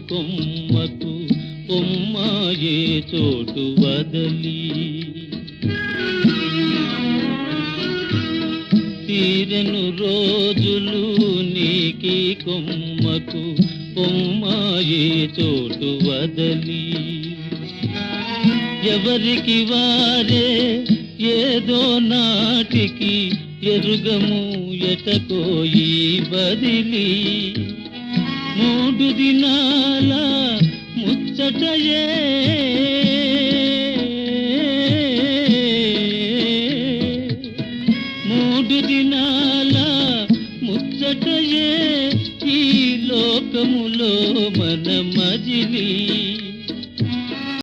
కొమ్మకు కొమ్మాయే చోటు వదలి తీరెను రోజులు నీకి కొమ్మకు కొమ్మాయే చోటు వదలి ఎవరికి వారే ఏదో నాటికి ఎరుగము ఎటకోయి బదిలి మూడు దినాల ముచ్చటయే